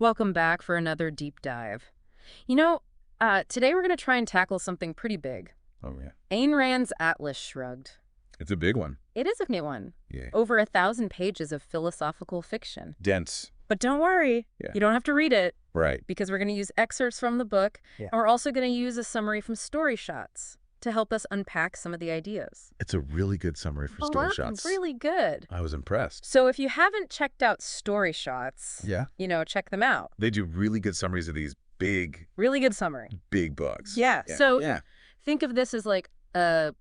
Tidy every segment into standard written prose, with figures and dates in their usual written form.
Welcome back for another deep dive. You know, today we're going to try and tackle something pretty big. Oh, yeah. Ayn Rand's Atlas Shrugged. It's a big one. It is a big one. Yeah. Over 1,000 pages of philosophical fiction. Dense. But don't worry, Yeah. you don't have to read it, Right. because we're going to use excerpts from the book, Yeah. and we're also going to use a summary from Story Shots to help us unpack some of the ideas. It's a really good summary for Story Shots. Really good. I was impressed. So if you haven't checked out Story Shots, Yeah. check them out. They do really good summaries of these big, Really good summary. big books. Yeah. So yeah. think of this as like a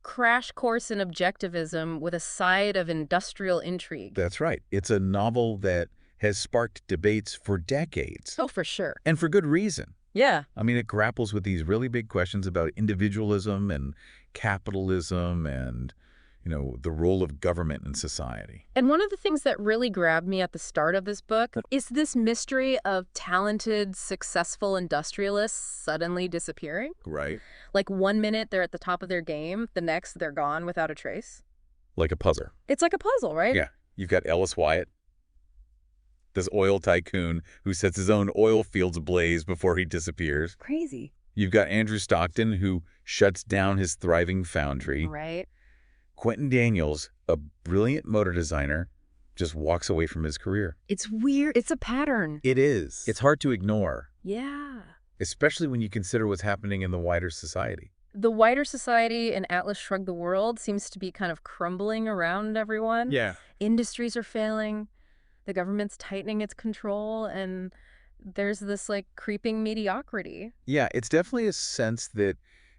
crash course in objectivism with a side of industrial intrigue. That's right. It's a novel that has sparked debates for decades. Oh, for sure. And for good reason. Yeah. I mean, it grapples with these really big questions about individualism and capitalism and, the role of government in society. And one of the things that really grabbed me at the start of this book is this mystery of talented, successful industrialists suddenly disappearing. Right. Like 1 minute they're at the top of their game, the next they're gone without a trace. Like a puzzle. It's like a puzzle, right? Yeah. You've got Ellis Wyatt, this oil tycoon who sets his own oil fields ablaze before he disappears. Crazy. You've got Andrew Stockton, who shuts down his thriving foundry. Right. Quentin Daniels, a brilliant motor designer, just walks away from his career. It's weird. It's a pattern. It is. It's hard to ignore, Yeah. especially when you consider what's happening in the wider society. The wider society in Atlas Shrugged the World seems to be kind of crumbling around everyone. Yeah. Industries are failing. The government's tightening its control, and there's this, creeping mediocrity. Yeah, it's definitely a sense that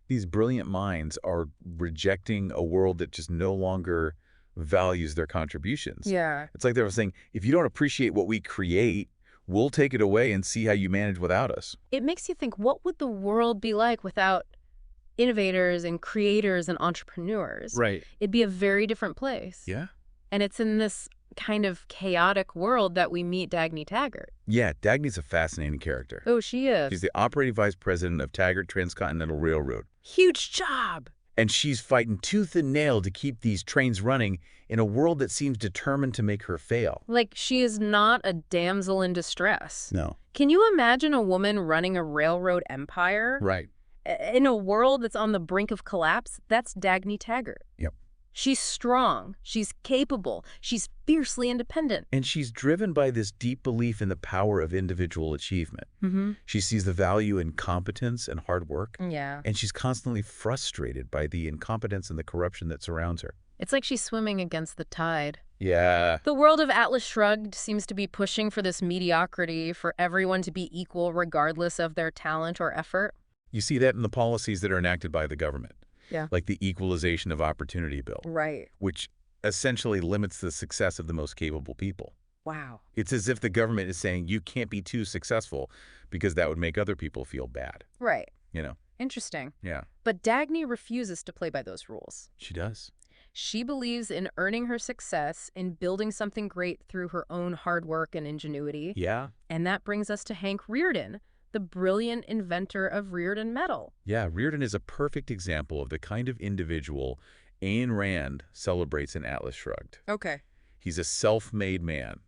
these brilliant minds are rejecting a world that just no longer values their contributions. Yeah. It's like they were saying, if you don't appreciate what we create, we'll take it away and see how you manage without us. It makes you think, what would the world be like without innovators and creators and entrepreneurs? Right. It'd be a very different place. Yeah. And it's in this kind of chaotic world that we meet Dagny Taggart. Yeah, Dagny's a fascinating character. Oh, she is. She's the operating vice president of Taggart Transcontinental Railroad. Huge job. And she's fighting tooth and nail to keep these trains running in a world that seems determined to make her fail. She is not a damsel in distress. No. Can you imagine a woman running a railroad empire? Right. In a world that's on the brink of collapse? That's Dagny Taggart. Yep. She's strong. She's capable. She's fiercely independent. And she's driven by this deep belief in the power of individual achievement. Mm-hmm. She sees the value in competence and hard work. Yeah. And she's constantly frustrated by the incompetence and the corruption that surrounds her. It's like she's swimming against the tide. Yeah. The world of Atlas Shrugged seems to be pushing for this mediocrity, for everyone to be equal regardless of their talent or effort. You see that in the policies that are enacted by the government. Yeah. Like the Equalization of Opportunity Bill. Right. Which essentially limits the success of the most capable people. Wow. It's as if the government is saying you can't be too successful because that would make other people feel bad. Right. You know? Interesting. Yeah. But Dagny refuses to play by those rules. She does. She believes in earning her success, in building something great through her own hard work and ingenuity. Yeah. And that brings us to Hank Rearden, the brilliant inventor of Rearden metal. Yeah, Rearden is a perfect example of the kind of individual Ayn Rand celebrates in Atlas Shrugged. Okay. He's a self-made man,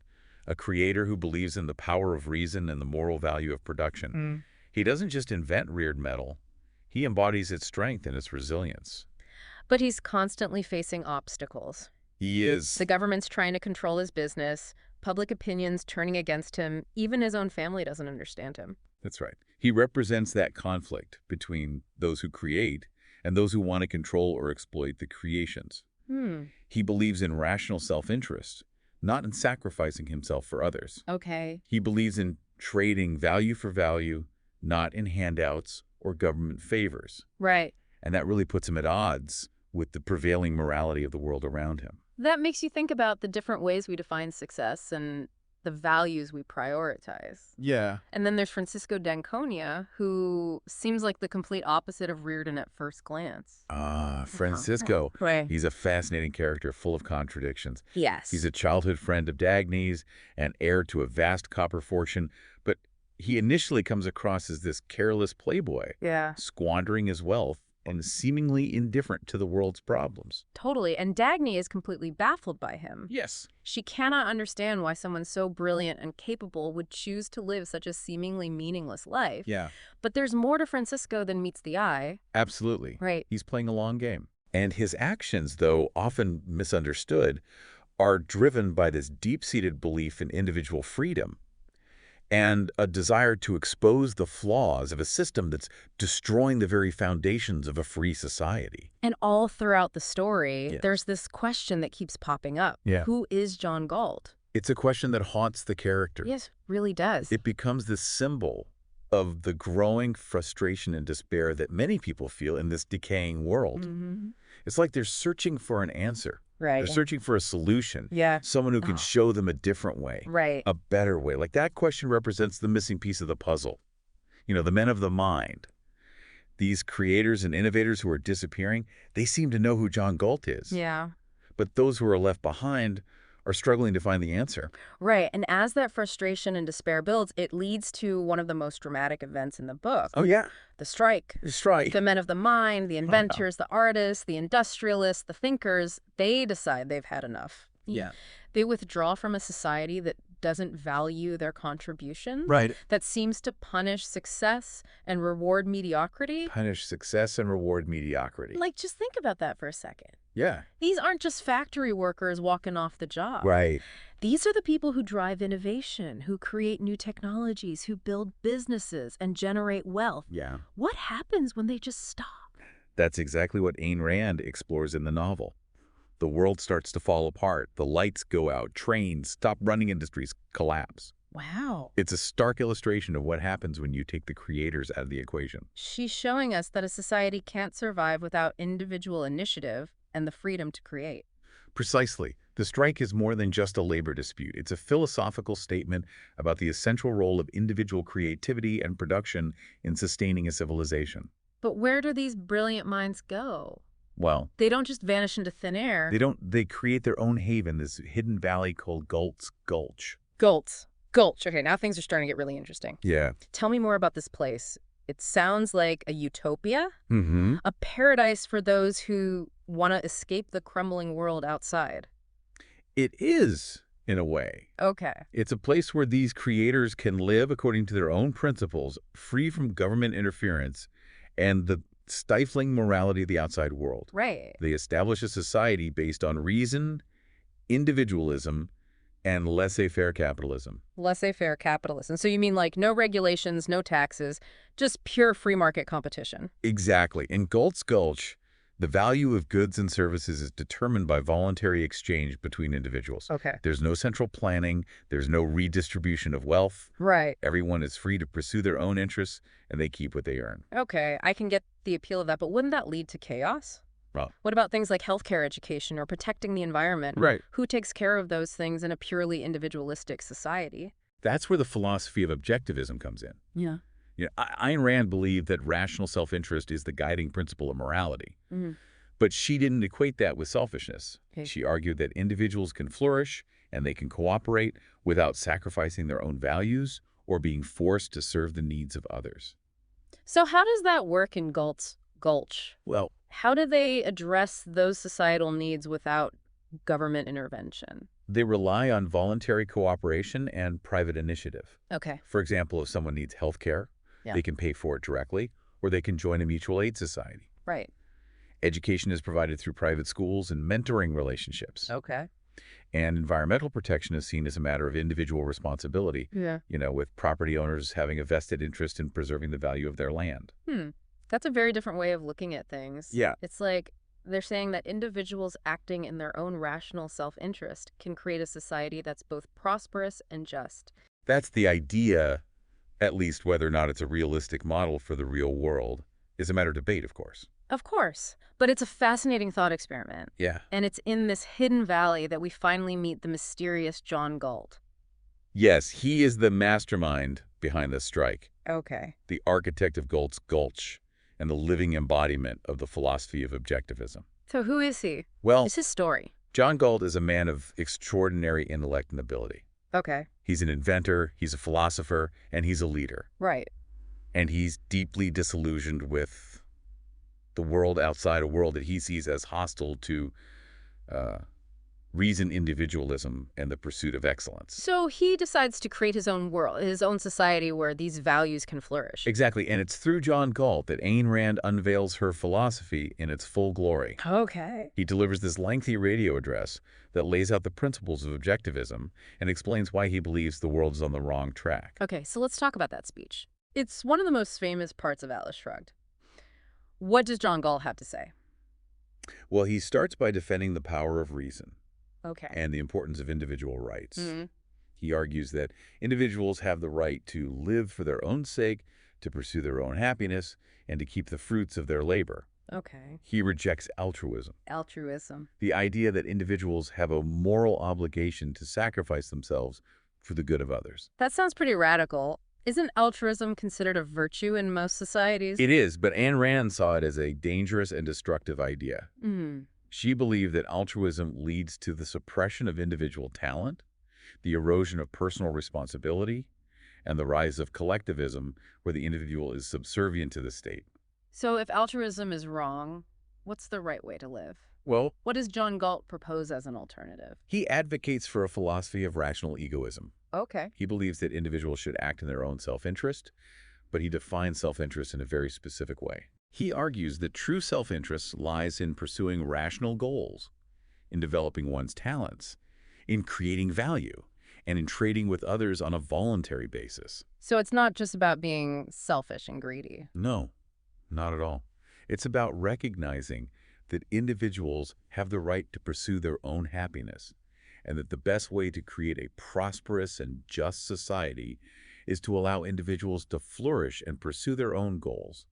a creator who believes in the power of reason and the moral value of production. He doesn't just invent Rearden metal, he embodies its strength and its resilience. But he's constantly facing obstacles. He is. The government's trying to control his business, public opinion's turning against him, even his own family doesn't understand him. That's right. He represents that conflict between those who create and those who want to control or exploit the creations. He believes in rational self-interest, not in sacrificing himself for others. Okay. He believes in trading value for value, not in handouts or government favors. Right. And that really puts him at odds with the prevailing morality of the world around him. That makes you think about the different ways we define success and the values we prioritize. Yeah. And then there's Francisco d'Anconia, who seems like the complete opposite of Rearden at first glance. Francisco. Right. He's a fascinating character full of contradictions. Yes. He's a childhood friend of Dagny's and heir to a vast copper fortune, but he initially comes across as this careless playboy, Yeah. squandering his wealth and seemingly indifferent to the world's problems. Totally. And Dagny is completely baffled by him. Yes. She cannot understand why someone so brilliant and capable would choose to live such a seemingly meaningless life. Yeah. But there's more to Francisco than meets the eye. Absolutely. Right. He's playing a long game. And his actions, though often misunderstood, are driven by this deep-seated belief in individual freedom and a desire to expose the flaws of a system that's destroying the very foundations of a free society. And all throughout the story, Yes. there's this question that keeps popping up. Yeah. Who is John Galt? It's a question that haunts the character. Yes, really does. It becomes this symbol of the growing frustration and despair that many people feel in this decaying world. Mm-hmm. It's like they're searching for an answer. Right. They're searching for a solution. Yeah. Someone who can show them a different way. Right. A better way. Like that question represents the missing piece of the puzzle. You know, the men of the mind. These creators and innovators who are disappearing, they seem to know who John Galt is. Yeah. But those who are left behind are struggling to find the answer. Right. And as that frustration and despair builds, it leads to one of the most dramatic events in the book. Oh, yeah. The strike. The strike. The men of the mind, the inventors, the artists, the industrialists, the thinkers, they decide they've had enough. Yeah. They withdraw from a society that doesn't value their contributions. Right. That seems to punish success and reward mediocrity. Punish success and reward mediocrity. Like, just think about that for a second. Yeah. These aren't just factory workers walking off the job. Right. These are the people who drive innovation, who create new technologies, who build businesses and generate wealth. Yeah. What happens when they just stop? That's exactly what Ayn Rand explores in the novel. The world starts to fall apart. The lights go out. Trains stop running. Industries collapse. Wow. It's a stark illustration of what happens when you take the creators out of the equation. She's showing us that a society can't survive without individual initiative and the freedom to create. Precisely. The strike is more than just a labor dispute. It's a philosophical statement about the essential role of individual creativity and production in sustaining a civilization. But where do these brilliant minds go? Well, They don't just vanish into thin air. they create their own haven, this hidden valley called Galt's Gulch. Gulch. Gulch. Okay, now things are starting to get really interesting. Yeah. Tell me more about this place. It sounds like a utopia, Mm-hmm. a paradise for those who want to escape the crumbling world outside. It is, in a way. Okay. It's a place where these creators can live according to their own principles, free from government interference and the stifling morality of the outside world. Right. They establish a society based on reason, individualism, and laissez-faire capitalism. Laissez-faire capitalism. So you mean like no regulations, no taxes, just pure free market competition. Exactly. In Galt's Gulch, the value of goods and services is determined by voluntary exchange between individuals. Okay. There's no central planning. There's no redistribution of wealth. Right. Everyone is free to pursue their own interests, and they keep what they earn. Okay, I can get the appeal of that, but wouldn't that lead to chaos? Well, What about things like healthcare education or protecting the environment? right. Who takes care of those things in a purely individualistic society? That's where the philosophy of objectivism comes in. Yeah. You know, Ayn Rand believed that rational self-interest is the guiding principle of morality. Mm-hmm. But she didn't equate that with selfishness. Okay. She argued that individuals can flourish and they can cooperate without sacrificing their own values or being forced to serve the needs of others. So how does that work in Galt's Gulch? Well, How do they address those societal needs without government intervention? they rely on voluntary cooperation and private initiative. Okay. For example, if someone needs health care, Yeah. they can pay for it directly, or they can join a mutual aid society. Right. Education is provided through private schools and mentoring relationships. Okay. And environmental protection is seen as a matter of individual responsibility, Yeah. you know, with property owners having a vested interest in preserving the value of their land. That's a very different way of looking at things. Yeah. It's like they're saying that individuals acting in their own rational self-interest can create a society that's both prosperous and just. That's the idea, at least whether or not it's a realistic model for the real world, is a matter of debate, of course. Of course. But it's a fascinating thought experiment. Yeah. And it's in this hidden valley that we finally meet the mysterious John Galt. Yes, he is the mastermind behind the strike, Okay. the architect of Galt's Gulch, and the living embodiment of the philosophy of objectivism. So who is he? Well, It's his story. John Galt is a man of extraordinary intellect and ability. Okay. He's an inventor, he's a philosopher, and he's a leader. Right. And he's deeply disillusioned with the world outside, a world that he sees as hostile to uh, reason, individualism, and the pursuit of excellence. So he decides to create his own world, his own society where these values can flourish. Exactly, and it's through John Galt that Ayn Rand unveils her philosophy in its full glory. Okay. He delivers this lengthy radio address that lays out the principles of objectivism and explains why he believes the world is on the wrong track. Okay, so let's talk about that speech. It's one of the most famous parts of Atlas Shrugged. What does John Galt have to say? Well, he starts by defending the power of reason Okay. and the importance of individual rights. Mm-hmm. He argues that individuals have the right to live for their own sake, to pursue their own happiness, and to keep the fruits of their labor. Okay. He rejects altruism, Altruism. the idea that individuals have a moral obligation to sacrifice themselves for the good of others. That sounds pretty radical. Isn't altruism considered a virtue in most societies? It is, but Ayn Rand saw it as a dangerous and destructive idea. Mm. She believed that altruism leads to the suppression of individual talent, the erosion of personal responsibility, and the rise of collectivism, where the individual is subservient to the state. So if altruism is wrong, what's the right way to live? Well, What does John Galt propose as an alternative? he advocates for a philosophy of rational egoism. Okay. He believes that individuals should act in their own self-interest, but he defines self-interest in a very specific way. He argues that true self-interest lies in pursuing rational goals, in developing one's talents, in creating value, and in trading with others on a voluntary basis. So it's not just about being selfish and greedy. No, not at all. It's about recognizing that individuals have the right to pursue their own happiness, and that the best way to create a prosperous and just society is to allow individuals to flourish and pursue their own goals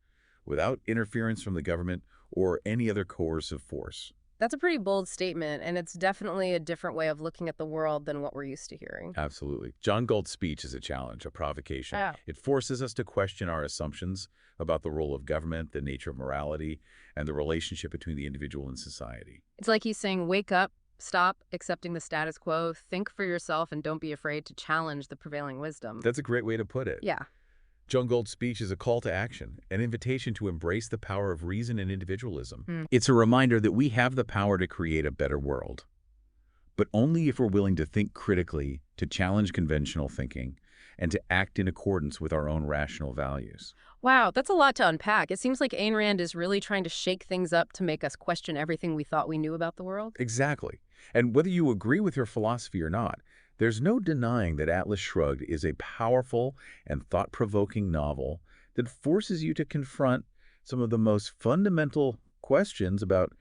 without interference from the government or any other coercive force. That's a pretty bold statement, and it's definitely a different way of looking at the world than what we're used to hearing. Absolutely. John Galt's speech is a challenge, a provocation. Oh. It forces us to question our assumptions about the role of government, the nature of morality, and the relationship between the individual and society. It's like he's saying, wake up, stop accepting the status quo, think for yourself, and don't be afraid to challenge the prevailing wisdom. That's a great way to put it. Yeah. John Galt's speech is a call to action, an invitation to embrace the power of reason and individualism. Mm. It's a reminder that we have the power to create a better world, but only if we're willing to think critically, to challenge conventional thinking, and to act in accordance with our own rational values. Wow, that's a lot to unpack. It seems like Ayn Rand is really trying to shake things up to make us question everything we thought we knew about the world. Exactly. And whether you agree with her philosophy or not, there's no denying that Atlas Shrugged is a powerful and thought-provoking novel that forces you to confront some of the most fundamental questions about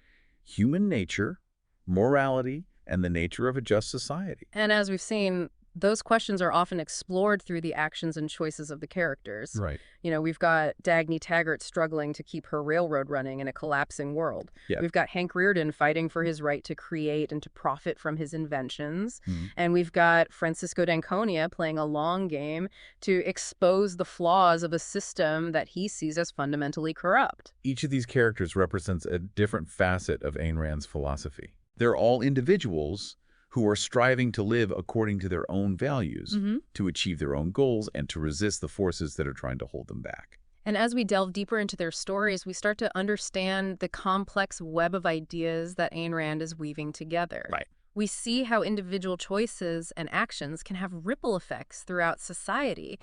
human nature, morality, and the nature of a just society. And as we've seen, those questions are often explored through the actions and choices of the characters. Right. You know, we've got Dagny Taggart struggling to keep her railroad running in a collapsing world. Yeah. We've got Hank Rearden fighting for his right to create and to profit from his inventions. Mhm. And we've got Francisco d'Anconia playing a long game to expose the flaws of a system that he sees as fundamentally corrupt. Each of these characters represents a different facet of Ayn Rand's philosophy. They're all individuals who are striving to live according to their own values, to achieve their own goals, and to resist the forces that are trying to hold them back. And as we delve deeper into their stories, we start to understand the complex web of ideas that Ayn Rand is weaving together. Right. We see how individual choices and actions can have ripple effects throughout society,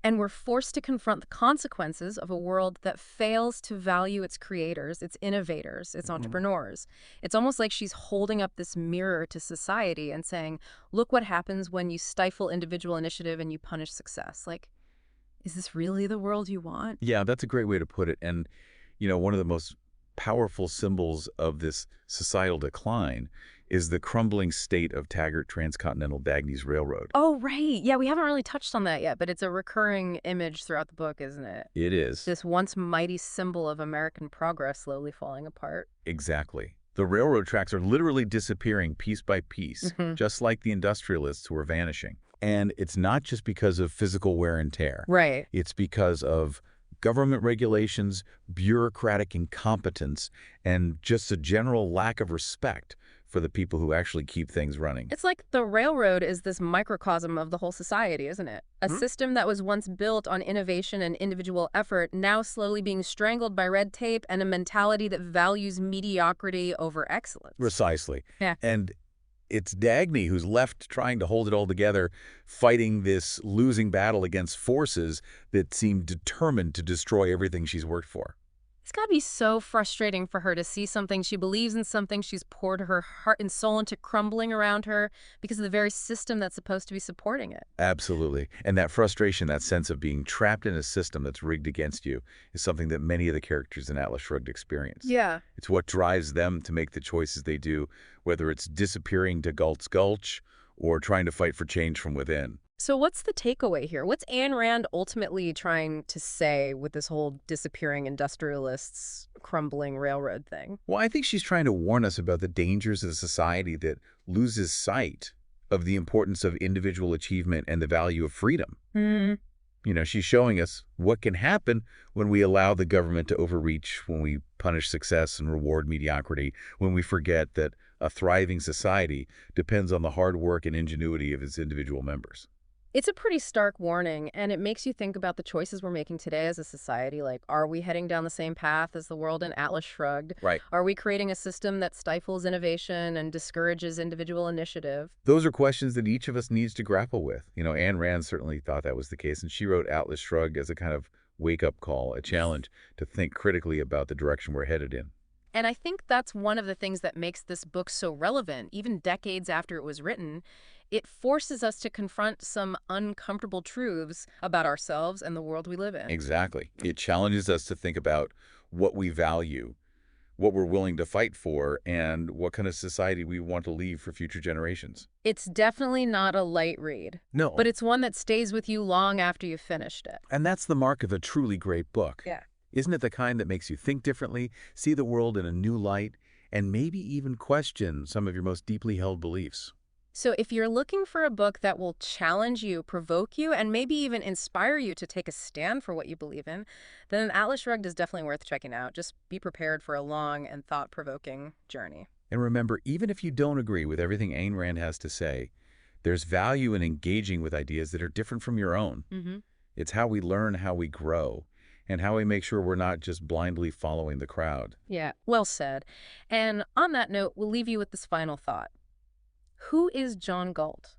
and we're forced to confront the consequences of a world that fails to value its creators, its innovators, its entrepreneurs. It's almost like she's holding up this mirror to society and saying, look what happens when you stifle individual initiative and you punish success. Like, is this really the world you want? Yeah, that's a great way to put it. And, you know, one of the most powerful symbols of this societal decline is the crumbling state of Taggart Transcontinental Dagny's Railroad. Oh, right. Yeah, we haven't really touched on that yet, but it's a recurring image throughout the book, isn't it? It is. This once mighty symbol of American progress slowly falling apart. Exactly. The railroad tracks are literally disappearing piece by piece, just like the industrialists who are vanishing. And it's not just because of physical wear and tear. Right. It's because of government regulations, bureaucratic incompetence, and just a general lack of respect for the people who actually keep things running. It's like the railroad is this microcosm of the whole society, isn't it? A system that was once built on innovation and individual effort, now slowly being strangled by red tape and a mentality that values mediocrity over excellence. Precisely. Yeah. And it's Dagny who's left trying to hold it all together, fighting this losing battle against forces that seem determined to destroy everything she's worked for. It's got to be so frustrating for her to see something she believes in, something she's poured her heart and soul into, crumbling around her because of the very system that's supposed to be supporting it. Absolutely. And that frustration, that sense of being trapped in a system that's rigged against you, is something that many of the characters in Atlas Shrugged experience. Yeah. It's what drives them to make the choices they do, whether it's disappearing to Galt's Gulch or trying to fight for change from within. So what's the takeaway here? What's Ayn Rand ultimately trying to say with this whole disappearing industrialists, crumbling railroad thing? Well, I think she's trying to warn us about the dangers of a society that loses sight of the importance of individual achievement and the value of freedom. You know, she's showing us what can happen when we allow the government to overreach, when we punish success and reward mediocrity, when we forget that a thriving society depends on the hard work and ingenuity of its individual members. It's a pretty stark warning, and it makes you think about the choices we're making today as a society. Like, are we heading down the same path as the world in Atlas Shrugged? Right. Are we creating a system that stifles innovation and discourages individual initiative? Those are questions that each of us needs to grapple with. You know, Ayn Rand certainly thought that was the case, and she wrote Atlas Shrugged as a kind of wake-up call, a challenge to think critically about the direction we're headed in. And I think that's one of the things that makes this book so relevant, even decades after it was written. It forces us to confront some uncomfortable truths about ourselves and the world we live in. Exactly. It challenges us to think about what we value, what we're willing to fight for, and what kind of society we want to leave for future generations. It's definitely not a light read, No. but it's one that stays with you long after you've finished it. And that's the mark of a truly great book. Yeah. Isn't it the kind that makes you think differently, see the world in a new light, and maybe even question some of your most deeply held beliefs? So if you're looking for a book that will challenge you, provoke you, and maybe even inspire you to take a stand for what you believe in, then Atlas Shrugged is definitely worth checking out. Just be prepared for a long and thought-provoking journey. And remember, even if you don't agree with everything Ayn Rand has to say, there's value in engaging with ideas that are different from your own. It's how we learn, how we grow, and how we make sure we're not just blindly following the crowd. Yeah, well said. And on that note, we'll leave you with this final thought. Who is John Galt?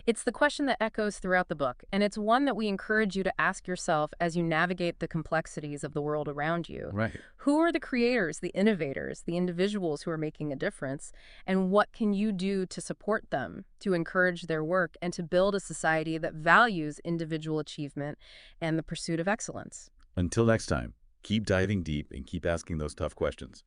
It's the question that echoes throughout the book, and it's one that we encourage you to ask yourself as you navigate the complexities of the world around you. Right. Who are the creators, the innovators, the individuals who are making a difference, and what can you do to support them, to encourage their work, and to build a society that values individual achievement and the pursuit of excellence? Until next time, keep diving deep and keep asking those tough questions.